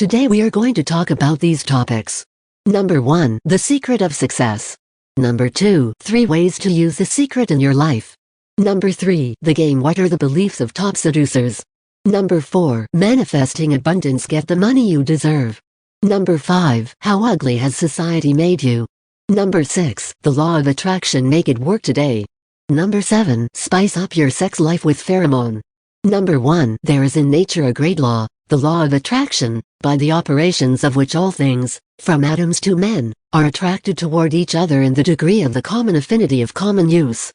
Today we are going to talk about these topics. Number 1. The secret of success. Number 2. 3 ways to use the secret in your life. Number 3. The game. What are the beliefs of top seducers? Number 4. Manifesting abundance. Get the money you deserve. Number 5. How ugly has society made you? Number 6. The law of attraction. Make it work today. Number 7. Spice up your sex life with pheromone. Number 1. There is in nature a great law, the law of attraction, by the operations of which all things, from atoms to men, are attracted toward each other in the degree of the common affinity of common use.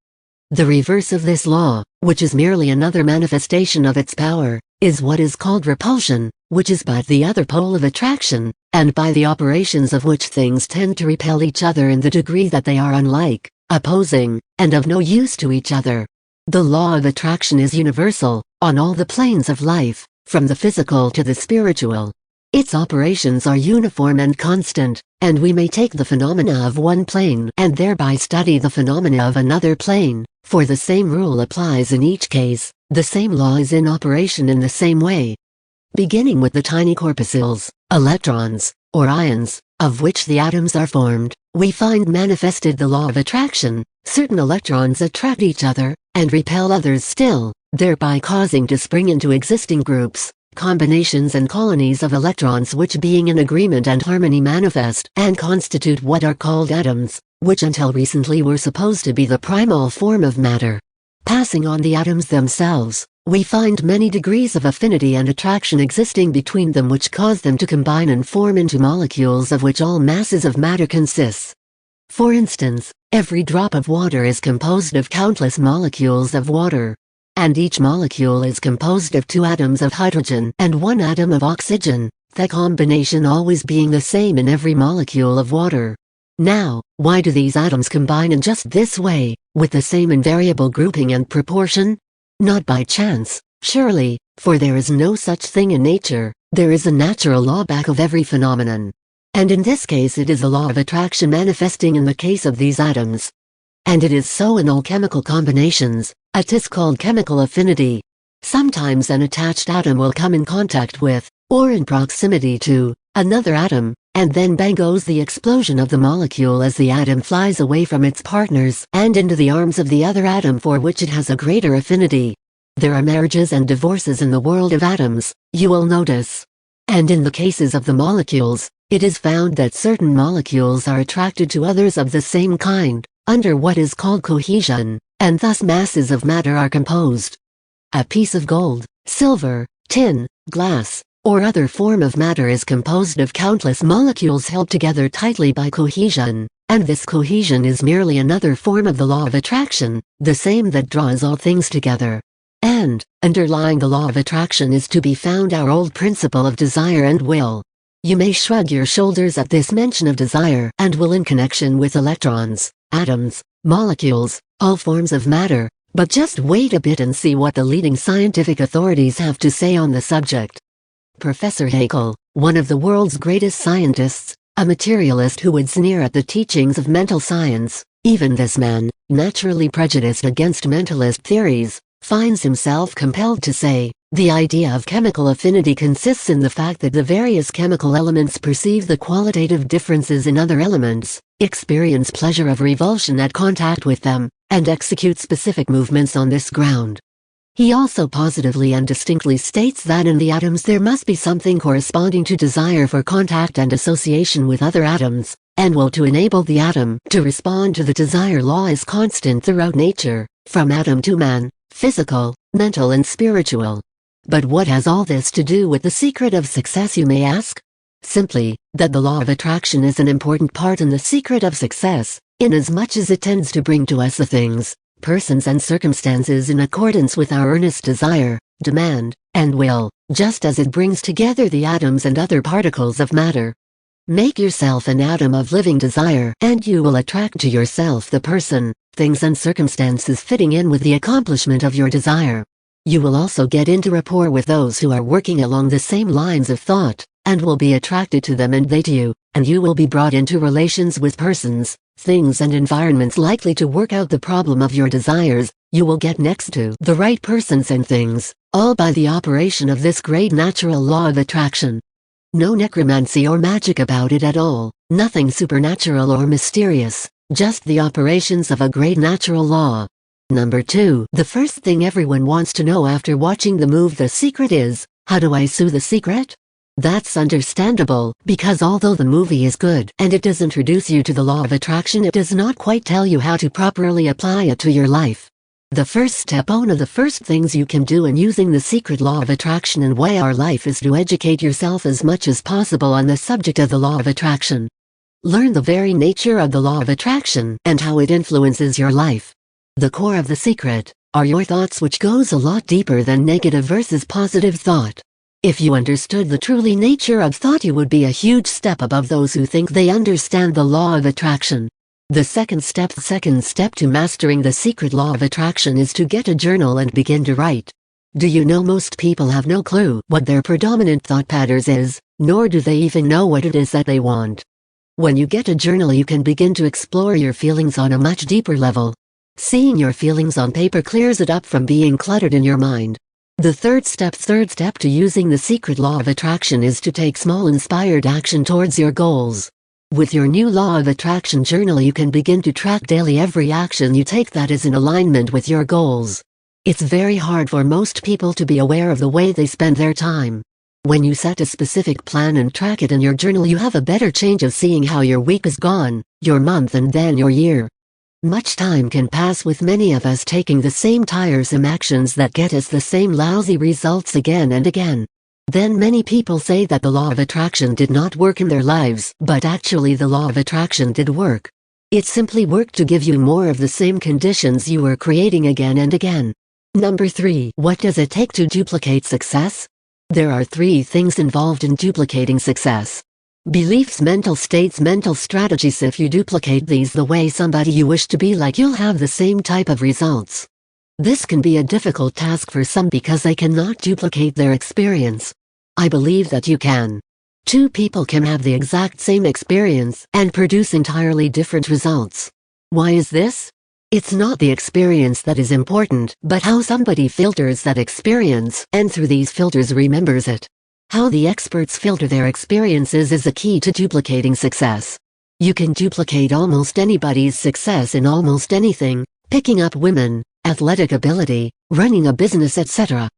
The reverse of this law, which is merely another manifestation of its power, is what is called repulsion, which is but the other pole of attraction, and by the operations of which things tend to repel each other in the degree that they are unlike, opposing, and of no use to each other. The law of attraction is universal, on all the planes of life, from the physical to the spiritual. Its operations are uniform and constant, and we may take the phenomena of one plane and thereby study the phenomena of another plane, for the same rule applies in each case, the same law is in operation in the same way. Beginning with the tiny corpuscles, electrons, or ions, of which the atoms are formed, we find manifested the law of attraction. Certain electrons attract each other, and repel others still, thereby causing to spring into existing groups, combinations and colonies of electrons which being in agreement and harmony manifest and constitute what are called atoms, which until recently were supposed to be the primal form of matter. Passing on the atoms themselves, we find many degrees of affinity and attraction existing between them which cause them to combine and form into molecules of which all masses of matter consists. For instance, every drop of water is composed of countless molecules of water. And each molecule is composed of 2 atoms of hydrogen and 1 atom of oxygen, the combination always being the same in every molecule of water. Now, why do these atoms combine in just this way, with the same invariable grouping and proportion? Not by chance, surely, for there is no such thing in nature. There is a natural law back of every phenomenon. And in this case it is the law of attraction manifesting in the case of these atoms. And it is so in all chemical combinations. It is called chemical affinity. Sometimes an attached atom will come in contact with, or in proximity to, another atom, and then bang goes the explosion of the molecule as the atom flies away from its partners and into the arms of the other atom for which it has a greater affinity. There are marriages and divorces in the world of atoms, you will notice. And in the cases of the molecules, it is found that certain molecules are attracted to others of the same kind, under what is called cohesion, and thus masses of matter are composed. A piece of gold, silver, tin, glass, or other form of matter is composed of countless molecules held together tightly by cohesion, and this cohesion is merely another form of the law of attraction, the same that draws all things together. And, underlying the law of attraction is to be found our old principle of desire and will. You may shrug your shoulders at this mention of desire and will in connection with electrons, atoms, molecules, all forms of matter, but just wait a bit and see what the leading scientific authorities have to say on the subject. Professor Haeckel, one of the world's greatest scientists, a materialist who would sneer at the teachings of mental science, even this man, naturally prejudiced against mentalist theories, finds himself compelled to say, the idea of chemical affinity consists in the fact that the various chemical elements perceive the qualitative differences in other elements, experience pleasure of revulsion at contact with them, and execute specific movements on this ground. He also positively and distinctly states that in the atoms there must be something corresponding to desire for contact and association with other atoms, and will to enable the atom to respond to the desire law is constant throughout nature, from atom to man, physical, mental and spiritual. But what has all this to do with the secret of success, you may ask? Simply, that the law of attraction is an important part in the secret of success, inasmuch as it tends to bring to us the things, persons and circumstances in accordance with our earnest desire, demand, and will, just as it brings together the atoms and other particles of matter. Make yourself an atom of living desire and you will attract to yourself the person, things and circumstances fitting in with the accomplishment of your desire. You will also get into rapport with those who are working along the same lines of thought, and will be attracted to them and they to you, and you will be brought into relations with persons, things and environments likely to work out the problem of your desires. You will get next to the right persons and things, all by the operation of this great natural law of attraction. No necromancy or magic about it at all, nothing supernatural or mysterious, just the operations of a great natural law. Number 2. The first thing everyone wants to know after watching the movie The Secret is, how do I sue The Secret? That's understandable, because although the movie is good and it does introduce you to the law of attraction, it does not quite tell you how to properly apply it to your life. The first step, one of the first things you can do in using the secret law of attraction and way our life is to educate yourself as much as possible on the subject of the law of attraction. Learn the very nature of the law of attraction and how it influences your life. The core of the secret are your thoughts, which goes a lot deeper than negative versus positive thought. If you understood the truly nature of thought, you would be a huge step above those who think they understand the law of attraction. The second step to mastering the secret law of attraction is to get a journal and begin to write. Do you know most people have no clue what their predominant thought patterns is, nor do they even know what it is that they want. When you get a journal, you can begin to explore your feelings on a much deeper level. Seeing your feelings on paper clears it up from being cluttered in your mind. The third step to using the secret law of attraction is to take small inspired action towards your goals. With your new law of attraction journal, you can begin to track daily every action you take that is in alignment with your goals. It's very hard for most people to be aware of the way they spend their time. When you set a specific plan and track it in your journal, you have a better chance of seeing how your week is gone, your month, and then your year. Much time can pass with many of us taking the same tiresome actions that get us the same lousy results again and again. Then many people say that the law of attraction did not work in their lives, but actually the law of attraction did work. It simply worked to give you more of the same conditions you were creating again and again. Number 3. What does it take to duplicate success? There are 3 things involved in duplicating success. Beliefs, mental states, mental strategies. If you duplicate these the way somebody you wish to be like, you'll have the same type of results. This can be a difficult task for some because they cannot duplicate their experience. I believe that you can. 2 people can have the exact same experience and produce entirely different results. Why is this? It's not the experience that is important, but how somebody filters that experience and through these filters remembers it. How the experts filter their experiences is the key to duplicating success. You can duplicate almost anybody's success in almost anything, picking up women, athletic ability, running a business, etc.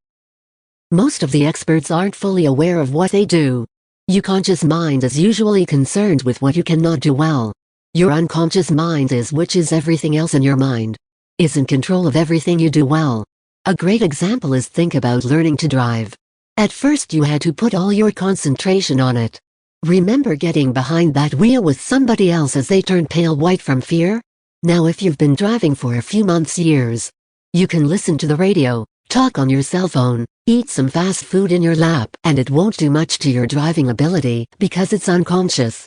Most of the experts aren't fully aware of what they do. Your conscious mind is usually concerned with what you cannot do well. Your unconscious mind which is everything else in your mind, is in control of everything you do well. A great example is, think about learning to drive. At first you had to put all your concentration on it. Remember getting behind that wheel with somebody else as they turned pale white from fear? Now if you've been driving for a few months, years, you can listen to the radio, talk on your cell phone, eat some fast food in your lap, and it won't do much to your driving ability because it's unconscious.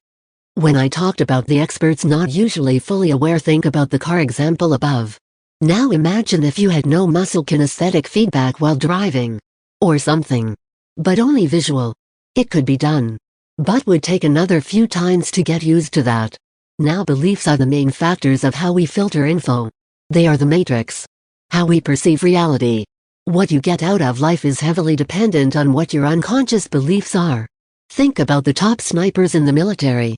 When I talked about the experts not usually fully aware, think about the car example above. Now imagine if you had no muscle kinesthetic feedback while driving. Or something. But only visual. It could be done. But would take another few times to get used to that. Now beliefs are the main factors of how we filter info. They are the matrix. How we perceive reality. What you get out of life is heavily dependent on what your unconscious beliefs are. Think about the top snipers in the military.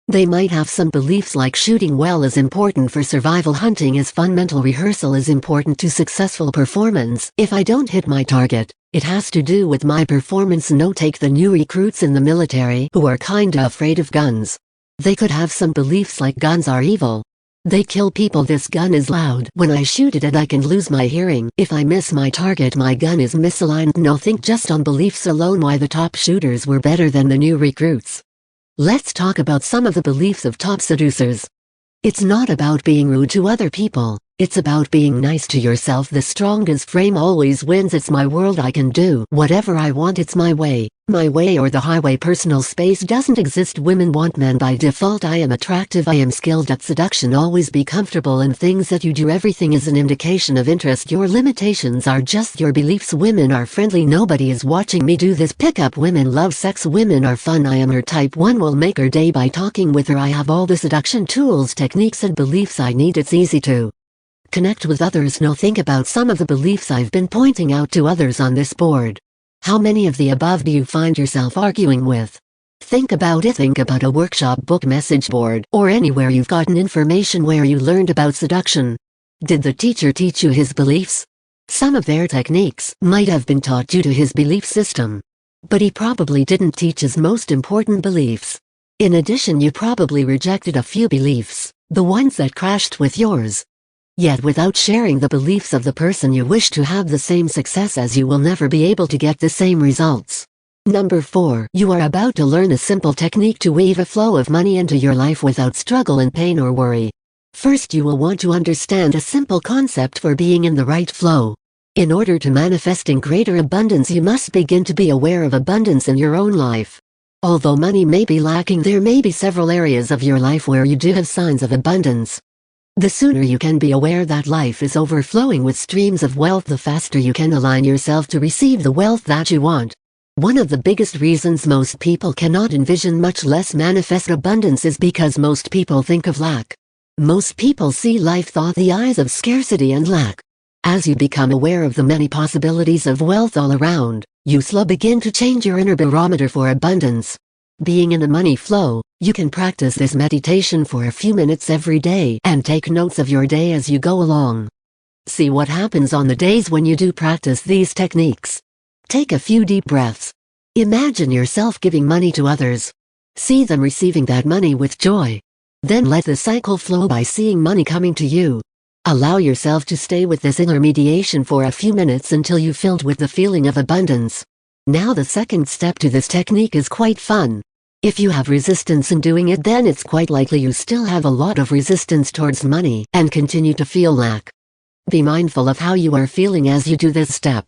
They might have some beliefs like shooting well is important for survival, hunting is fun, mental rehearsal is important to successful performance. If I don't hit my target, it has to do with my performance. No, take the new recruits in the military who are kinda afraid of guns. They could have some beliefs like guns are evil. They kill people, this gun is loud, when I shoot it I can lose my hearing, if I miss my target my gun is misaligned. No, think just on beliefs alone why the top shooters were better than the new recruits. Let's talk about some of the beliefs of top seducers. It's not about being rude to other people, it's about being nice to yourself. The strongest frame always wins. It's my world, I can do whatever I want, it's my way or the highway. Personal space doesn't exist. Women want men by default. I am attractive, I am skilled at seduction. Always be comfortable in things that you do. Everything is an indication of interest. Your limitations are just your beliefs. Women are friendly, nobody is watching me do this. Pick up women, love sex, women are fun. I am her type. One will make her day by talking with her. I have all the seduction tools, techniques and beliefs I need. It's easy to connect with others. Now think about some of the beliefs I've been pointing out to others on this board. How many of the above do you find yourself arguing with? Think about it. Think about a workshop, book, message board, or anywhere you've gotten information where you learned about seduction. Did the teacher teach you his beliefs? Some of their techniques might have been taught due to his belief system. But he probably didn't teach his most important beliefs. In addition, you probably rejected a few beliefs, the ones that crashed with yours. Yet without sharing the beliefs of the person you wish to have the same success as, you will never be able to get the same results. Number 4. You are about to learn a simple technique to weave a flow of money into your life without struggle and pain or worry. First, you will want to understand a simple concept for being in the right flow. In order to manifesting greater abundance, you must begin to be aware of abundance in your own life. Although money may be lacking, there may be several areas of your life where you do have signs of abundance. The sooner you can be aware that life is overflowing with streams of wealth, the faster you can align yourself to receive the wealth that you want. One of the biggest reasons most people cannot envision, much less manifest abundance, is because most people think of lack. Most people see life through the eyes of scarcity and lack. As you become aware of the many possibilities of wealth all around, you slowly begin to change your inner barometer for abundance. Being in a money flow, you can practice this meditation for a few minutes every day and take notes of your day as you go along. See what happens on the days when you do practice these techniques. Take a few deep breaths. Imagine yourself giving money to others. See them receiving that money with joy. Then let the cycle flow by seeing money coming to you. Allow yourself to stay with this inner mediation for a few minutes until you're filled with the feeling of abundance. Now the second step to this technique is quite fun. If you have resistance in doing it, then it's quite likely you still have a lot of resistance towards money and continue to feel lack. Be mindful of how you are feeling as you do this step.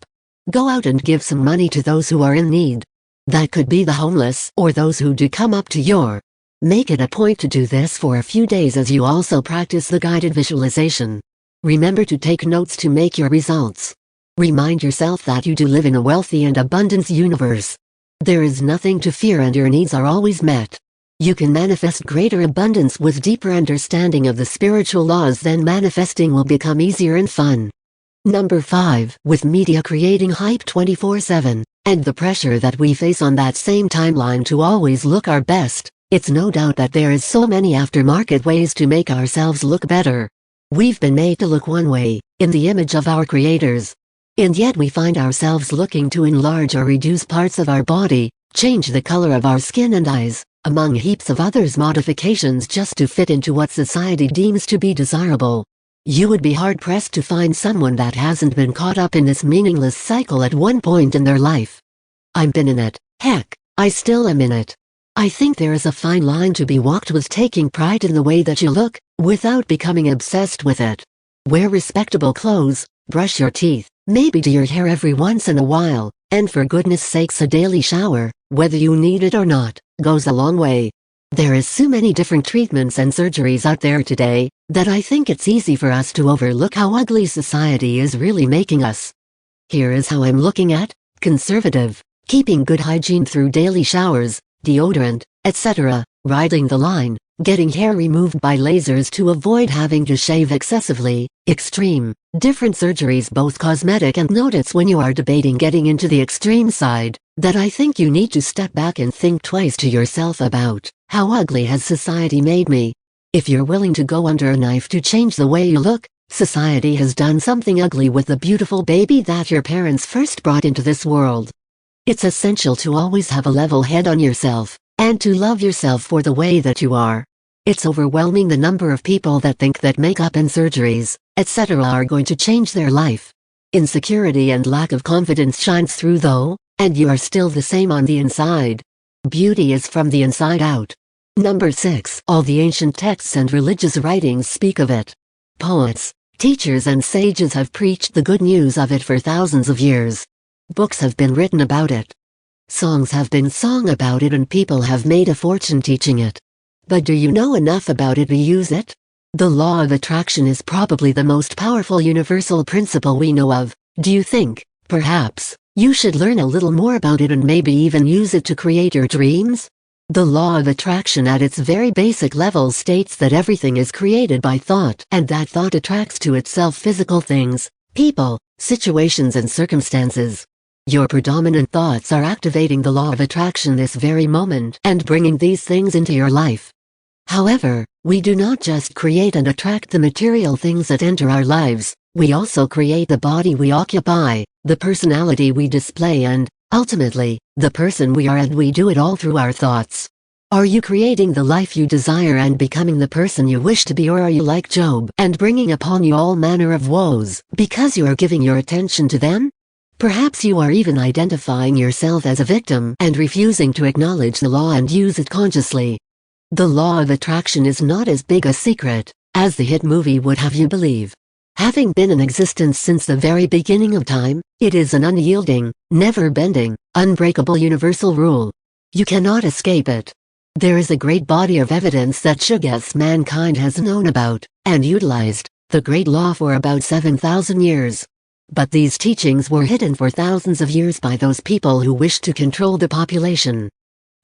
Go out and give some money to those who are in need. That could be the homeless or those who do come up to your. Make it a point to do this for a few days as you also practice the guided visualization. Remember to take notes to make your results. Remind yourself that you do live in a wealthy and abundant universe. There is nothing to fear and your needs are always met. You can manifest greater abundance with deeper understanding of the spiritual laws, then manifesting will become easier and fun. Number 5. With media creating hype 24/7, and the pressure that we face on that same timeline to always look our best, it's no doubt that there is so many aftermarket ways to make ourselves look better. We've been made to look one way, in the image of our creators. And yet we find ourselves looking to enlarge or reduce parts of our body, change the color of our skin and eyes, among heaps of others modifications just to fit into what society deems to be desirable. You would be hard-pressed to find someone that hasn't been caught up in this meaningless cycle at one point in their life. I've been in it. Heck, I still am in it. I think there is a fine line to be walked with taking pride in the way that you look, without becoming obsessed with it. Wear respectable clothes, brush your teeth, maybe do your hair every once in a while, and for goodness sakes a daily shower, whether you need it or not, goes a long way. There is so many different treatments and surgeries out there today, that I think it's easy for us to overlook how ugly society is really making us. Here is how I'm looking at conservative, keeping good hygiene through daily showers, deodorant, etc., riding the line, getting hair removed by lasers to avoid having to shave excessively, extreme, different surgeries, both cosmetic and notice when you are debating getting into the extreme side, that I think you need to step back and think twice to yourself about, how ugly has society made me? If you're willing to go under a knife to change the way you look, society has done something ugly with the beautiful baby that your parents first brought into this world. It's essential to always have a level head on yourself, and to love yourself for the way that you are. It's overwhelming the number of people that think that makeup and surgeries, etc. are going to change their life. Insecurity and lack of confidence shines through though, and you are still the same on the inside. Beauty is from the inside out. Number 6. All the ancient texts and religious writings speak of it. Poets, teachers and sages have preached the good news of it for thousands of years. Books have been written about it. Songs have been sung about it and people have made a fortune teaching it. But do you know enough about it to use it? The law of attraction is probably the most powerful universal principle we know of. Do you think, perhaps, you should learn a little more about it and maybe even use it to create your dreams? The law of attraction at its very basic level states that everything is created by thought and that thought attracts to itself physical things, people, situations and circumstances. Your predominant thoughts are activating the law of attraction this very moment and bringing these things into your life. However, we do not just create and attract the material things that enter our lives, we also create the body we occupy, the personality we display and, ultimately, the person we are, and we do it all through our thoughts. Are you creating the life you desire and becoming the person you wish to be, or are you like Job and bringing upon you all manner of woes because you are giving your attention to them? Perhaps you are even identifying yourself as a victim and refusing to acknowledge the law and use it consciously. The law of attraction is not as big a secret as the hit movie would have you believe. Having been in existence since the very beginning of time, it is an unyielding, never-bending, unbreakable universal rule. You cannot escape it. There is a great body of evidence that suggests mankind has known about, and utilized, the great law for about 7,000 years. But these teachings were hidden for thousands of years by those people who wished to control the population.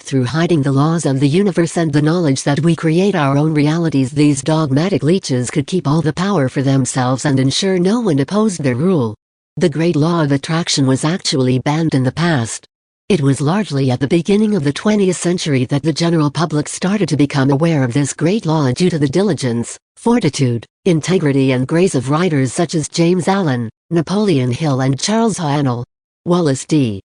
Through hiding the laws of the universe and the knowledge that we create our own realities, these dogmatic leeches could keep all the power for themselves and ensure no one opposed their rule. The great law of attraction was actually banned in the past. It was largely at the beginning of the 20th century that the general public started to become aware of this great law due to the diligence, fortitude, integrity and grace of writers such as James Allen, Napoleon Hill and Charles Haanel. Wallace D.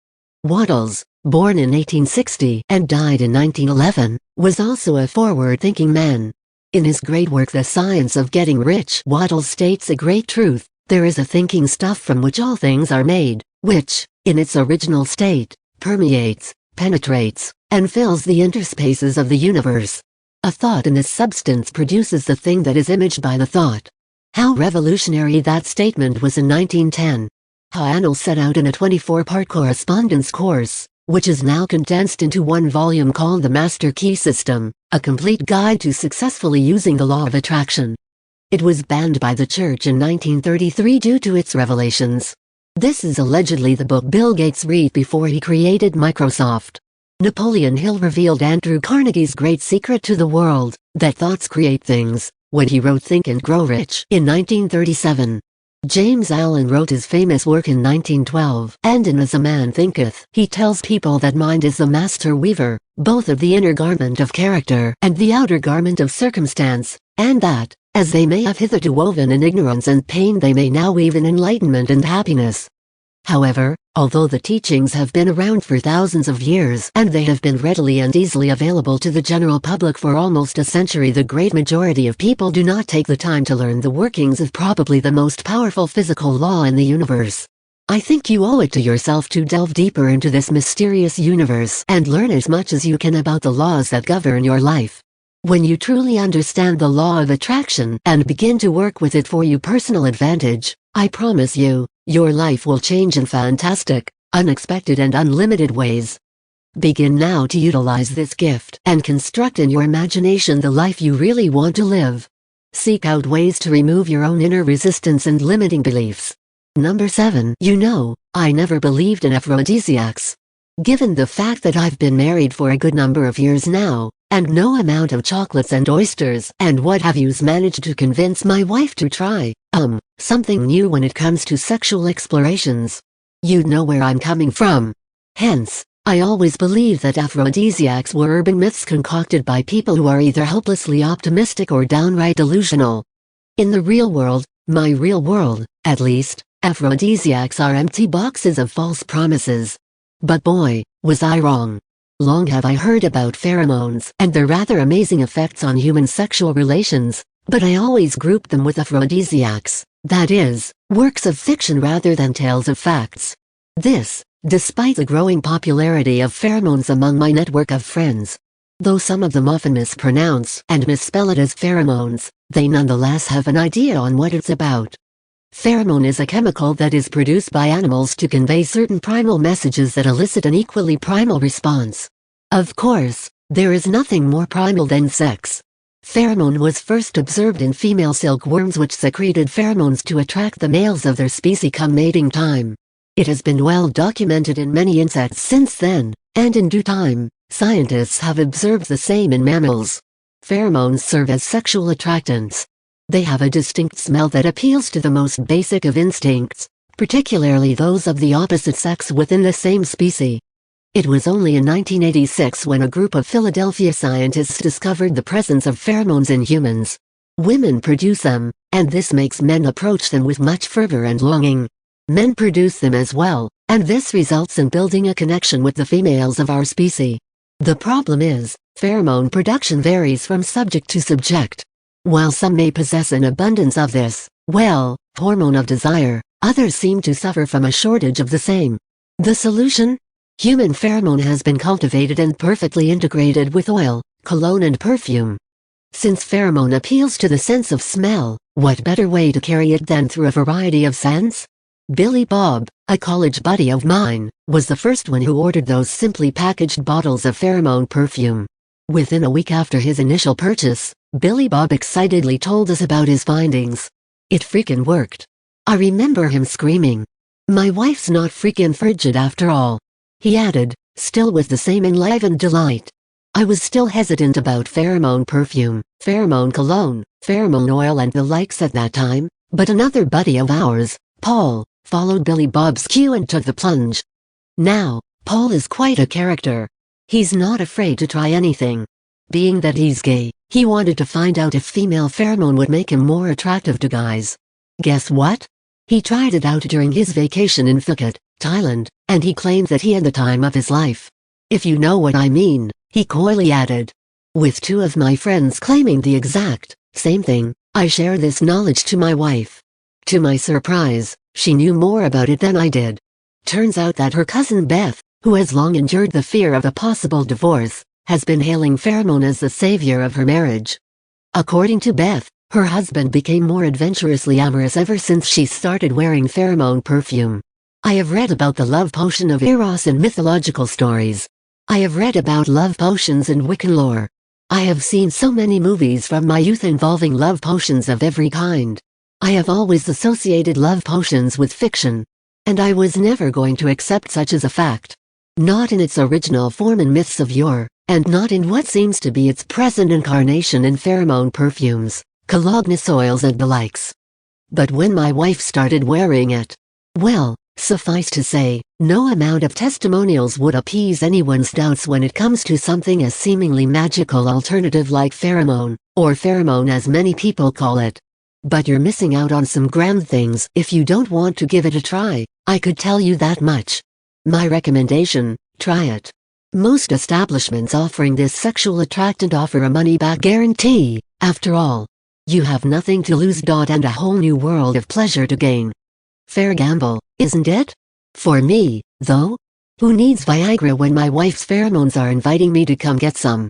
Wattles, born in 1860 and died in 1911, was also a forward-thinking man. In his great work The Science of Getting Rich, Wattles states a great truth: there is a thinking stuff from which all things are made, which, in its original state, permeates, penetrates, and fills the interspaces of the universe. A thought in this substance produces the thing that is imaged by the thought. How revolutionary that statement was in 1910. Haanel set out in a 24-part correspondence course, which is now condensed into one volume called The Master Key System, a complete guide to successfully using the law of attraction. It was banned by the church in 1933 due to its revelations. This is allegedly the book Bill Gates read before he created Microsoft. Napoleon Hill revealed Andrew Carnegie's great secret to the world, that thoughts create things, when he wrote Think and Grow Rich in 1937. James Allen wrote his famous work in 1912, and in As a Man Thinketh, he tells people that mind is the master weaver, both of the inner garment of character and the outer garment of circumstance, and that, as they may have hitherto woven in ignorance and pain, they may now weave in enlightenment and happiness. However, although the teachings have been around for thousands of years and they have been readily and easily available to the general public for almost a century, the great majority of people do not take the time to learn the workings of probably the most powerful physical law in the universe. I think you owe it to yourself to delve deeper into this mysterious universe and learn as much as you can about the laws that govern your life. When you truly understand the law of attraction and begin to work with it for your personal advantage, I promise you, your life will change in fantastic, unexpected and unlimited ways. Begin now to utilize this gift and construct in your imagination the life you really want to live. Seek out ways to remove your own inner resistance and limiting beliefs. Number 7. I never believed in aphrodisiacs. Given the fact that I've been married for a good number of years now, and no amount of chocolates and oysters and what have you's managed to convince my wife to try, something new when it comes to sexual explorations. You'd know where I'm coming from. Hence, I always believed that aphrodisiacs were urban myths concocted by people who are either hopelessly optimistic or downright delusional. In the real world, my real world, at least, aphrodisiacs are empty boxes of false promises. But boy, was I wrong. Long have I heard about pheromones and their rather amazing effects on human sexual relations, but I always grouped them with aphrodisiacs, that is, works of fiction rather than tales of facts. This, despite the growing popularity of pheromones among my network of friends. Though some of them often mispronounce and misspell it as pheromones, they nonetheless have an idea on what it's about. Pheromone is a chemical that is produced by animals to convey certain primal messages that elicit an equally primal response. Of course, there is nothing more primal than sex. Pheromone was first observed in female silkworms, which secreted pheromones to attract the males of their species come mating time. It has been well documented in many insects since then, and in due time, scientists have observed the same in mammals. Pheromones serve as sexual attractants. They have a distinct smell that appeals to the most basic of instincts, particularly those of the opposite sex within the same species. It was only in 1986 when a group of Philadelphia scientists discovered the presence of pheromones in humans. Women produce them, and this makes men approach them with much fervor and longing. Men produce them as well, and this results in building a connection with the females of our species. The problem is, pheromone production varies from subject to subject. While some may possess an abundance of this, hormone of desire, others seem to suffer from a shortage of the same. The solution? Human pheromone has been cultivated and perfectly integrated with oil, cologne and perfume. Since pheromone appeals to the sense of smell, what better way to carry it than through a variety of scents? Billy Bob, a college buddy of mine, was the first one who ordered those simply packaged bottles of pheromone perfume. Within a week after his initial purchase, Billy Bob excitedly told us about his findings. It freaking worked. I remember him screaming, "My wife's not freaking frigid after all," he added, still with the same enlivened delight. I was still hesitant about pheromone perfume, pheromone cologne, pheromone oil and the likes at that time, but another buddy of ours, Paul, followed Billy Bob's cue and took the plunge. Now, Paul is quite a character. He's not afraid to try anything. Being that he's gay, he wanted to find out if female pheromone would make him more attractive to guys. Guess what? He tried it out during his vacation in Phuket, Thailand, and he claimed that he had the time of his life. If you know what I mean, he coyly added. With two of my friends claiming the exact same thing, I share this knowledge to my wife. To my surprise, she knew more about it than I did. Turns out that her cousin Beth, who has long endured the fear of a possible divorce, has been hailing pheromone as the savior of her marriage. According to Beth, her husband became more adventurously amorous ever since she started wearing pheromone perfume. I have read about the love potion of Eros in mythological stories. I have read about love potions in Wiccan lore. I have seen so many movies from my youth involving love potions of every kind. I have always associated love potions with fiction. And I was never going to accept such as a fact. Not in its original form in myths of yore, and not in what seems to be its present incarnation in pheromone perfumes, cologne oils and the likes. But when my wife started wearing it, well, suffice to say, no amount of testimonials would appease anyone's doubts when it comes to something as seemingly magical alternative like pheromone, or pheromone as many people call it. But you're missing out on some grand things if you don't want to give it a try, I could tell you that much. My recommendation, try it. Most establishments offering this sexual attractant offer a money-back guarantee. After all, you have nothing to lose. And a whole new world of pleasure to gain. Fair gamble, isn't it? For me, though? Who needs Viagra when my wife's pheromones are inviting me to come get some?